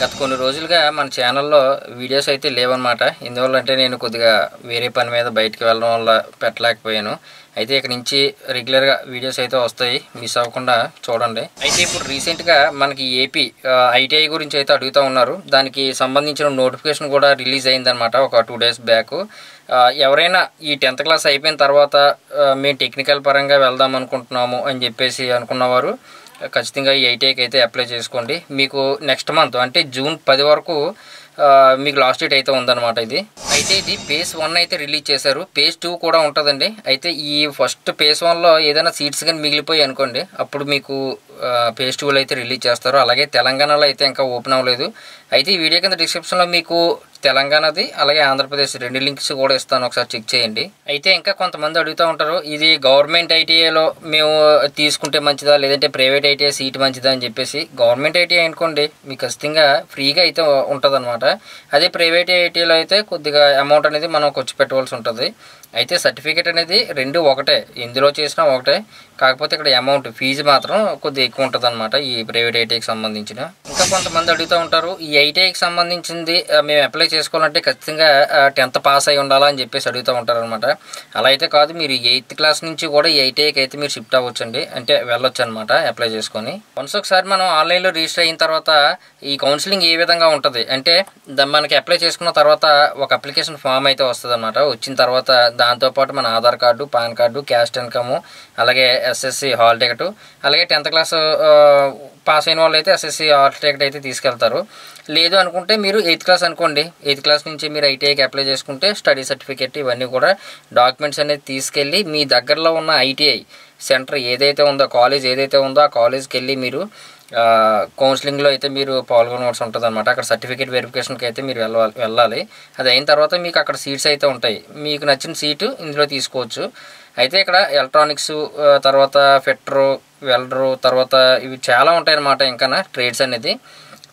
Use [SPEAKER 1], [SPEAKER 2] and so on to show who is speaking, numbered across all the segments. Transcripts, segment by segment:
[SPEAKER 1] గత కొన్ని రోజులుగా మన ఛానల్లో వీడియోస్ అయితే లేవన్నమాట. ఎందువల్ల అంటే నేను కొద్దిగా వేరే పని మీద బయటికి వెళ్ళడం వల్ల పెట్టలేకపోయాను. అయితే ఇక్కడ నుంచి రెగ్యులర్గా వీడియోస్ అయితే వస్తాయి, మిస్ అవ్వకుండా చూడండి. అయితే ఇప్పుడు రీసెంట్గా మనకి ఏపీ ఐటీఐ గురించి అయితే అడుగుతూ ఉన్నారు. దానికి సంబంధించిన నోటిఫికేషన్ కూడా రిలీజ్ అయిందనమాట ఒక 2 days బ్యాక్. ఎవరైనా ఈ 10th క్లాస్ అయిపోయిన తర్వాత మేము టెక్నికల్ పరంగా వెళ్దాం అనుకుంటున్నాము అని చెప్పేసి అనుకున్నవారు ఖచ్చితంగా ఈ ఐటీఐకి అయితే అప్లై చేసుకోండి. మీకు నెక్స్ట్ మంత్ అంటే June 10 వరకు మీకు లాస్ట్ డేట్ అయితే ఉందన్నమాట. ఇది phase 1 అయితే రిలీజ్ చేశారు. phase 2 కూడా ఉంటుందండి. అయితే ఈ ఫస్ట్ phase 1లో ఏదైనా సీట్స్ కానీ మిగిలిపోయి అనుకోండి, అప్పుడు మీకు phase 2లో అయితే రిలీజ్ చేస్తారు. అలాగే తెలంగాణలో అయితే ఇంకా ఓపెన్ అవ్వలేదు. అయితే ఈ వీడియో కింద డిస్క్రిప్షన్లో మీకు తెలంగాణది అలాగే ఆంధ్రప్రదేశ్ 2 లింక్స్ కూడా ఇస్తాను, ఒకసారి చెక్ చేయండి. అయితే ఇంకా కొంతమంది అడుగుతూ ఉంటారు, ఇది గవర్నమెంట్ ఐటీఐలో మేము తీసుకుంటే మంచిదా లేదంటే ప్రైవేట్ ఐటీఐ సీట్ మంచిదా అని చెప్పేసి. గవర్నమెంట్ ఐటీఐ అనుకోండి మీకు ఖచ్చితంగా ఫ్రీగా అయితే ఉంటుందన్నమాట. అదే ప్రైవేట్ ఐటీఐలో అయితే కొద్దిగా అమౌంట్ అనేది మనం ఖర్చు పెట్టవలసి ఉంటుంది. అయితే సర్టిఫికేట్ అనేది 2 ఒకటే, ఎందులో చేసినా ఒకటే, కాకపోతే ఇక్కడ అమౌంట్ ఫీజు మాత్రం కొద్దిగా ఎక్కువ ఉంటుంది అనమాట ఈ ప్రైవేట్ ఐటీఐకి సంబంధించిన. ఇంకా కొంతమంది అడుగుతూ ఉంటారు, ఈ ఐటీఐకి సంబంధించింది మేము అప్లై చేసుకోవాలంటే ఖచ్చితంగా 10th పాస్ అయి ఉండాలా అని చెప్పేసి అడుగుతూ ఉంటారు అనమాట. అలా అయితే కాదు, మీరు 8th క్లాస్ నుంచి కూడా ఈ ఐటీఐకి అయితే మీరు షిఫ్ట్ అవ్వచ్చండి, అంటే వెళ్ళొచ్చు అనమాట అప్లై చేసుకొని. వన్స్ ఒకసారి మనం ఆన్లైన్లో రిజిస్టర్ అయిన తర్వాత ఈ కౌన్సిలింగ్ ఏ విధంగా ఉంటుంది అంటే, మనకి అప్లై చేసుకున్న తర్వాత ఒక అప్లికేషన్ ఫామ్ అయితే వస్తుంది అనమాట. వచ్చిన తర్వాత దాంతోపాటు మన Aadhaar card, pan card, caste income, అలాగే ఎస్ఎస్సి హాల్ టికెట్, అలాగే 10th క్లాస్ పాస్ అయిన వాళ్ళు అయితే ఎస్ఎస్సి హాల్ టికెట్ అయితే తీసుకెళ్తారు. లేదు అనుకుంటే మీరు 8th క్లాస్ అనుకోండి, 8th క్లాస్ నుంచి మీరు ఐటీఐకి అప్లై చేసుకుంటే స్టడీ సర్టిఫికేట్ ఇవన్నీ కూడా డాక్యుమెంట్స్ అనేది తీసుకెళ్ళి మీ దగ్గరలో ఉన్న ఐటీఐ సెంటర్ ఏదైతే ఉందో, కాలేజ్ ఏదైతే ఉందో ఆ కాలేజ్కి వెళ్ళి మీరు కౌన్సిలింగ్లో అయితే మీరు పాల్గొనవలసి ఉంటుంది అనమాట. అక్కడ సర్టిఫికేట్ వెరిఫికేషన్కి అయితే మీరు వెళ్ళాలి. అది అయిన తర్వాత మీకు అక్కడ సీట్స్ అయితే ఉంటాయి, మీకు నచ్చిన సీటు ఇందులో తీసుకోవచ్చు. అయితే ఇక్కడ ఎలక్ట్రానిక్స్, తర్వాత ఫిట్టరు, వెల్డరు, తర్వాత ఇవి చాలా ఉంటాయి అన్నమాట. ఇంకా ట్రేడ్స్ అనేది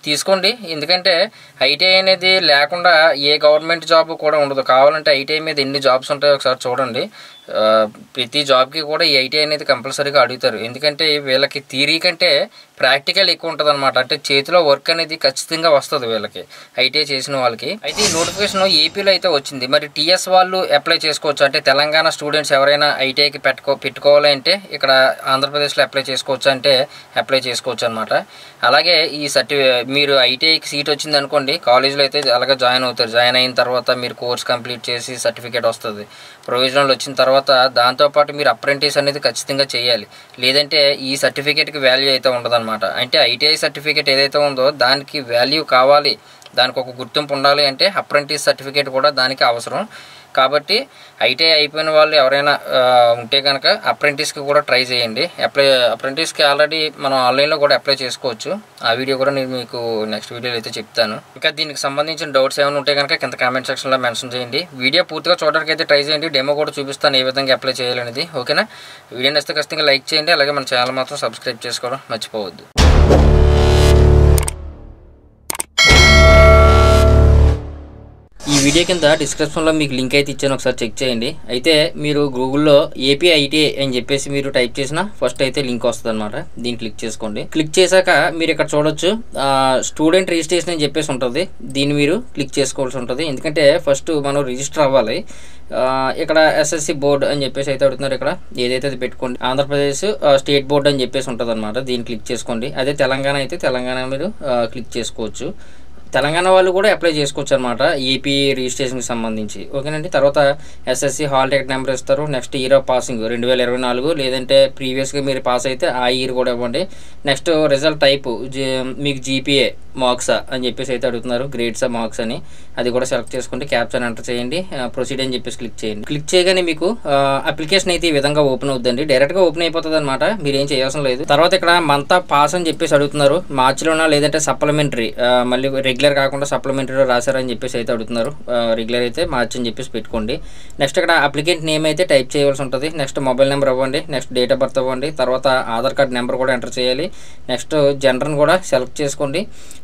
[SPEAKER 1] తీసుకోండి, ఎందుకంటే ఐటీఐ అనేది లేకుండా ఏ గవర్నమెంట్ జాబ్ కూడా ఉండదు. కావాలంటే ఐటీఐ మీద ఎన్ని జాబ్స్ ఉంటాయో ఒకసారి చూడండి. ప్రతి జాబ్కి కూడా ఈ ఐటీఐ అనేది కంపల్సరీగా అడుగుతారు. ఎందుకంటే వీళ్ళకి థియరీ కంటే ప్రాక్టికల్ ఎక్కువ ఉంటుంది అనమాట. అంటే చేతిలో వర్క్ అనేది ఖచ్చితంగా వస్తుంది వీళ్ళకి, ఐటీఐ చేసిన వాళ్ళకి. అయితే ఈ నోటిఫికేషన్ ఏపీలో అయితే వచ్చింది. మరి టీఎస్ వాళ్ళు అప్లై చేసుకోవచ్చు అంటే, తెలంగాణ స్టూడెంట్స్ ఎవరైనా ఐటీఐకి పెట్టుకోవాలి అంటే ఇక్కడ ఆంధ్రప్రదేశ్లో అప్లై చేసుకోవచ్చు అంటే అప్లై చేసుకోవచ్చు అనమాట. అలాగే ఈ మీరు ఐటీఐకి సీట్ వచ్చింది అనుకోండి, కాలేజీలో అయితే అలాగే జాయిన్ అవుతారు. జాయిన్ అయిన తర్వాత మీరు కోర్స్ కంప్లీట్ చేసి సర్టిఫికేట్ వస్తుంది. ప్రొవిజనల్ వచ్చిన తర్వాత దాంతోపాటు మీరు అప్రెంటిస్ అనేది ఖచ్చితంగా చేయాలి, లేదంటే ఈ సర్టిఫికేట్కి వాల్యూ అయితే ఉండదన్నమాట. అంటే ఐటీఐ సర్టిఫికేట్ ఏదైతే ఉందో దానికి వాల్యూ కావాలి, దానికి ఒక గుర్తింపు ఉండాలి అంటే అప్రెంటిస్ సర్టిఫికేట్ కూడా దానికి అవసరం. కాబట్టి ఐటీఐ అయిపోయిన వాళ్ళు ఎవరైనా ఉంటే కనుక అప్రెంటిస్కి కూడా ట్రై చేయండి. అప్రెంటిస్కి ఆల్రెడీ మనం ఆన్లైన్లో కూడా అప్లై చేసుకోవచ్చు. ఆ వీడియో కూడా నేను మీకు నెక్స్ట్ వీడియోలో అయితే చెప్తాను. ఇంకా దీనికి సంబంధించిన డౌట్స్ ఏమైనా ఉంటే కనుక కింద కామెంట్ సెక్షన్లో మెన్షన్ చేయండి. వీడియో పూర్తిగా చూడడానికి అయితే ట్రై చేయండి, డెమో కూడా చూపిస్తాను ఏ విధంగా అప్లై చేయాలనేది. ఓకేనా? వీడియో నచ్చితే ఖచ్చితంగా లైక్ చేయండి, అలాగే మన ఛానల్ మాత్రం సబ్స్క్రైబ్ చేసుకోవడం మర్చిపోవద్దు. ఈ వీడియో కింద డిస్క్రిప్షన్లో మీకు లింక్ అయితే ఇచ్చాను, ఒకసారి చెక్ చేయండి. అయితే మీరు గూగుల్లో ఏపీ ఐటీఐ అని చెప్పేసి మీరు టైప్ చేసిన ఫస్ట్ అయితే లింక్ వస్తుంది అనమాట. దీన్ని క్లిక్ చేసుకోండి. క్లిక్ చేశాక మీరు ఇక్కడ చూడొచ్చు స్టూడెంట్ రిజిస్ట్రేషన్ అని చెప్పేసి ఉంటుంది. దీన్ని మీరు క్లిక్ చేసుకోవాల్సి ఉంటుంది, ఎందుకంటే ఫస్ట్ మనం రిజిస్టర్ అవ్వాలి. ఇక్కడ ఎస్ఎస్సి బోర్డు అని చెప్పేసి అయితే అడుగుతున్నారు. ఇక్కడ ఏదైతే అది పెట్టుకోండి. ఆంధ్రప్రదేశ్ స్టేట్ బోర్డు అని చెప్పేసి ఉంటుంది అనమాట. దీన్ని క్లిక్ చేసుకోండి. అదే తెలంగాణ అయితే తెలంగాణ మీరు క్లిక్ చేసుకోవచ్చు. తెలంగాణ వాళ్ళు కూడా అప్లై చేసుకోవచ్చు అనమాట ఏపీ రిజిస్ట్రేషన్కి సంబంధించి. ఓకేనండి? తర్వాత ఎస్ఎస్సి హాల్ టికెట్ నెంబర్ ఇస్తారు. నెక్స్ట్ ఇయర్ ఆఫ్ పాసింగ్ 2024, లేదంటే ప్రీవియస్గా మీరు పాస్ అయితే ఆ ఇయర్ కూడా ఇవ్వండి. నెక్స్ట్ రిజల్ట్ టైపు మీకు జీపీఏ మార్క్సా అని చెప్పేసి అయితే అడుగుతున్నారు, గ్రేడ్సా మార్క్స్ అని. అది కూడా సెలెక్ట్ చేసుకోండి, క్యాప్చర్ అని ఎంటర్ చేయండి, ప్రొసీడ్ అని చెప్పేసి క్లిక్ చేయండి. క్లిక్ చేయగానే మీకు అప్లికేషన్ అయితే ఈ విధంగా ఓపెన్ అవుతుందండి. డైరెక్ట్గా ఓపెన్ అయిపోతుంది అనమాట, మీరు ఏం చేయాల్సిన లేదు. తర్వాత ఇక్కడ మంత్ పాస్ అని చెప్పేసి అడుగుతున్నారు. మార్చిలోనా లేదంటే సప్లిమెంటరీ, మళ్ళీ రెగ్యులర్ కాకుండా సప్లిమెంటరీలో రాశారని చెప్పేసి అయితే అడుగుతున్నారు. రెగ్యులర్ అయితే మార్చి అని చెప్పేసి పెట్టుకోండి. నెక్స్ట్ ఇక్కడ అప్లికెంట్ నేమ్ అయితే టైప్ చేయవలసి ఉంటుంది. నెక్స్ట్ మొబైల్ నెంబర్ ఇవ్వండి, నెక్స్ట్ డేట్ ఆఫ్ బర్త్ ఇవ్వండి, తర్వాత ఆధార్ కార్డ్ నెంబర్ కూడా ఎంటర్ చేయాలి. నెక్స్ట్ జెండర్ని కూడా సెలెక్ట్ చేసుకోండి.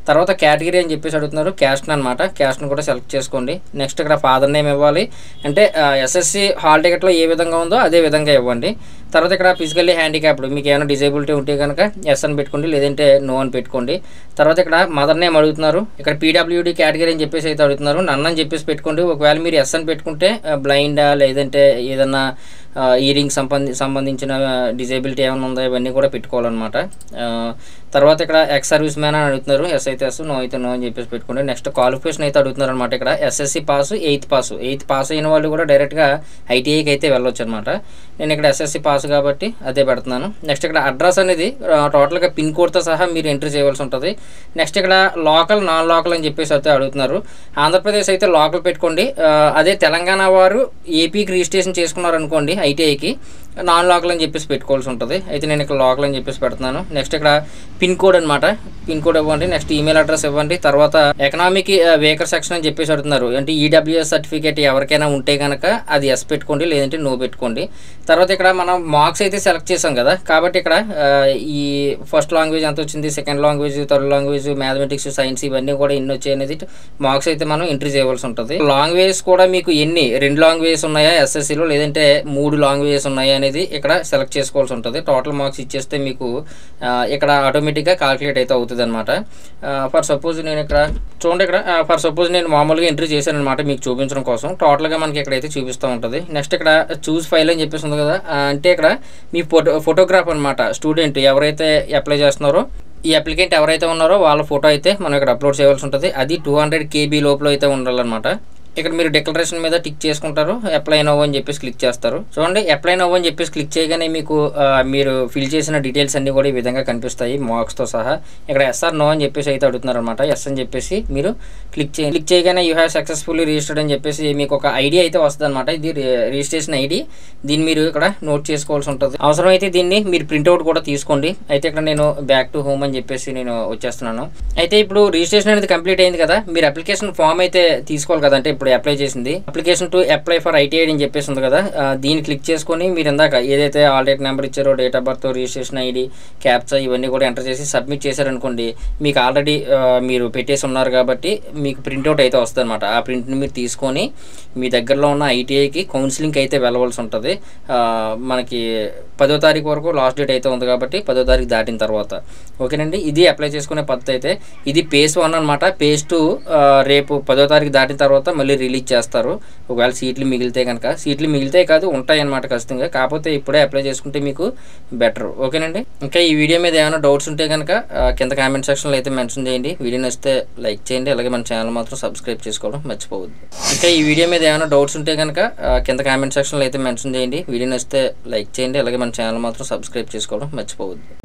[SPEAKER 1] తర్వాత కేటగిరీ అని చెప్పేసి అడుగుతున్నారు, క్యాస్ట్ అనమాట. క్యాస్ట్ని కూడా సెలెక్ట్ చేసుకోండి. నెక్స్ట్ ఇక్కడ ఫాదర్ నేమ్ ఇవ్వాలి, అంటే ఎస్ఎస్సి హాల్ టికెట్లో ఏ విధంగా ఉందో అదే విధంగా ఇవ్వండి. తర్వాత ఇక్కడ ఫిజికల్లీ హ్యాండిక్యాప్డ్ మీకు ఏమైనా డిజేబిలిటీ ఉంటే కనుక ఎస్ అని పెట్టుకోండి, లేదంటే నో అని పెట్టుకోండి. తర్వాత ఇక్కడ మదర్ నేమ్ అడుగుతున్నారు, ఇక్కడ పీడబ్ల్యూడి కేటగిరీ అని చెప్పేసి అయితే అడుగుతున్నారు, నన్ను అని చెప్పేసి పెట్టుకోండి. ఒకవేళ మీరు ఎస్ అని పెట్టుకుంటే బ్లైండా లేదంటే ఏదన్నా ఇయరింగ్ సంబంధించిన డిజేబిలిటీ ఏమైనా ఉందో ఇవన్నీ కూడా పెట్టుకోవాలన్నమాట. తర్వాత ఇక్కడ ఎక్స్ సర్వీస్ మ్యాన్ అని అడుగుతున్నారు, ఎస్ అయితే ఎస్, నో అయితే నో అని చెప్పేసి పెట్టుకోండి. నెక్స్ట్ క్వాలిఫికేషన్ అయితే అడుగుతున్నారు అనమాట. ఇక్కడ ఎస్ఎస్సి పాస్, 8th పాస్ అయిన వాళ్ళు కూడా డైరెక్ట్గా ఐటీఐకి అయితే వెళ్ళొచ్చు అనమాట. నేను ఇక్కడ ఎస్ఎస్సి పాస్ కాబట్టి అదే పెడుతున్నాను. నెక్స్ట్ ఇక్కడ అడ్రస్ అనేది టోటల్గా పిన్ కోడ్తో సహా మీరు ఎంట్రీ చేయవలసి ఉంటుంది. నెక్స్ట్ ఇక్కడ లోకల్, నాన్ లోకల్ అని చెప్పేసి అయితే అడుగుతున్నారు. ఆంధ్రప్రదేశ్ అయితే లోకల్ పెట్టుకోండి. అదే తెలంగాణ వారు ఏపీకి రిజిస్ట్రేషన్ చేసుకున్నారనుకోండి ఐటీఐకి, నాన్ లోకల్ అని చెప్పేసి పెట్టుకోవాల్సి ఉంటుంది. అయితే నేను ఇక్కడ లోకల్ అని చెప్పేసి పెడుతున్నాను. నెక్స్ట్ ఇక్కడ పిన్ కోడ్ అనమాట, పిన్ కోడ్ ఇవ్వండి. నెక్స్ట్ ఈమెయిల్ అడ్రస్ ఇవ్వండి. తర్వాత ఎకనామిక్ వేకర్ సెక్షన్ అని చెప్పేసి అడుగుతున్నారు, అంటే ఈడబ్ల్యూఎస్ సర్టిఫికేట్ ఎవరికైనా ఉంటే కనుక అది ఎస్ పెట్టుకోండి, లేదంటే నో పెట్టుకోండి. తర్వాత ఇక్కడ మనం మార్క్స్ అయితే సెలెక్ట్ చేసాం కదా, కాబట్టి ఇక్కడ ఈ ఫస్ట్ లాంగ్వేజ్ ఎంత వచ్చింది, second language, third language, mathematics, science ఇవన్నీ కూడా ఎన్ని వచ్చాయి అనేది మార్క్స్ అయితే మనం ఎంట్రీ చేయవలసి ఉంటుంది. లాంగ్వేజెస్ కూడా మీకు ఎన్ని 2 లాంగ్వేజెస్ ఉన్నాయా ఎస్ఎస్సిలో, లేదంటే 3 లాంగ్వేజెస్ ఉన్నాయా అనేది ఇక్కడ సెలెక్ట్ చేసుకోవాల్సి ఉంటుంది. టోటల్ మార్క్స్ ఇచ్చేస్తే మీకు ఇక్కడ ఆటోమేటిక్గా కాల్కులేట్ అయితే అవుతుంది అనమాట. ఫర్ సపోజ్ నేను ఇక్కడ చూడండి, ఇక్కడ ఫర్ సపోజ్ నేను మామూలుగా ఎంట్రీ చేశాను అనమాట మీకు చూపించడం కోసం. టోటల్గా మనకి ఇక్కడైతే చూపిస్తూ ఉంటుంది. నెక్స్ట్ ఇక్కడ చూస్ ఫైల్ అని చెప్పేసి ఉంది కదా, అంటే ఇక్కడ మీ ఫోటోగ్రాఫ్ అనమాట. స్టూడెంట్ ఎవరైతే అప్లై చేస్తున్నారో, ఈ అప్లికెంట్ ఎవరైతే ఉన్నారో వాళ్ళ ఫోటో అయితే మనం ఇక్కడ అప్లోడ్ చేయవలసి ఉంటుంది. అది 200 KB లోపల అయితే ఉండాలన్నమాట. ఇక్కడ మీరు డిక్లరేషన్ మీద టిక్ చేసుకుంటారు, అప్లై నౌ అని చెప్పేసి క్లిక్ చేస్తారు. చూడండి, అప్లై నౌ అని చెప్పేసి క్లిక్ చేయగానే మీకు మీరు ఫిల్ చేసిన డీటెయిల్స్ అన్నీ కూడా ఈ విధంగా కనిపిస్తాయి మార్క్స్తో సహా. ఇక్కడ ఎస్ఆర్ నో అని చెప్పేసి అయితే అడుగుతున్నారు అనమాట. ఎస్ అని చెప్పేసి మీరు క్లిక్ చేయగానే యూ హ్యావ్ సక్సెస్ఫుల్లీ రిజిస్టర్డ్ అని చెప్పేసి మీకు ఒక ఐడి అయితే వస్తుంది అనమాట. ఇది రిజిస్ట్రేషన్ ఐడి, దీన్ని మీరు ఇక్కడ నోట్ చేసుకోవాల్సి ఉంటుంది. అవసరమైతే దీన్ని మీరు ప్రింట్అవుట్ కూడా తీసుకోండి. అయితే ఇక్కడ నేను బ్యాక్ టు హోమ్ అని చెప్పేసి నేను వచ్చేస్తున్నాను. అయితే ఇప్పుడు రిజిస్ట్రేషన్ అనేది కంప్లీట్ అయింది కదా, మీరు అప్లికేషన్ ఫామ్ అయితే తీసుకోవాలి కదా, అంటే ఇప్పుడు అప్లై చేసింది application to apply for ITI అని చెప్పేసి ఉంది కదా, దీన్ని క్లిక్ చేసుకొని మీరు ఇందాక ఏదైతే ఆల్రెడీ నెంబర్ ఇచ్చారో, date of birth, registration ID, captcha ఇవన్నీ కూడా ఎంటర్ చేసి సబ్మిట్ చేశారనుకోండి, మీకు ఆల్రెడీ మీరు పెట్టేసి ఉన్నారు కాబట్టి మీకు ప్రింట్అవుట్ అయితే వస్తుంది అనమాట. ఆ ప్రింట్ని మీరు తీసుకొని మీ దగ్గరలో ఉన్న ఐటీఐకి కౌన్సిలింగ్ అయితే వెళ్ళవలసి ఉంటుంది. మనకి 10వ తారీఖు వరకు లాస్ట్ డేట్ అయితే ఉంది కాబట్టి 10వ తారీఖు దాటిన తర్వాత. ఓకేనండి, ఇది అప్లై చేసుకునే పద్ధతి అయితే. ఇది phase 1 అనమాట. phase 2 రేపు 10వ తారీఖు దాటిన తర్వాత మళ్ళీ రిలీజ్ చేస్తారు. ఒకవేళ సీట్లు మిగిలితే కనుక, సీట్లు మిగిలితే కాదు ఉంటాయి అనమాట ఖచ్చితంగా, కాకపోతే ఇప్పుడే అప్లై చేసుకుంటే మీకు బెటర్. ఓకేనండి, ఇంకా ఈ వీడియో మీద ఏమైనా డౌట్స్ ఉంటే కనుక కింద కామెంట్ సెక్షన్లో అయితే మెన్షన్ చేయండి. వీడియో నచ్చితే లైక్ చేయండి, అలాగే మన ఛానల్ మాత్రం సబ్స్క్రైబ్ చేసుకోవడం మర్చిపోవద్దు. ఇంకా ఈ వీడియో మీద ఏమైనా డౌట్స్ ఉంటే కనుక కింద కామెంట్ సెక్షన్లో అయితే మెన్షన్ చేయండి. వీడియో నచ్చితే లైక్ చేయండి, అలాగే మన ఛానల్ మాత్రం సబ్స్క్రైబ్ చేసుకోవడం మర్చిపోవద్దు.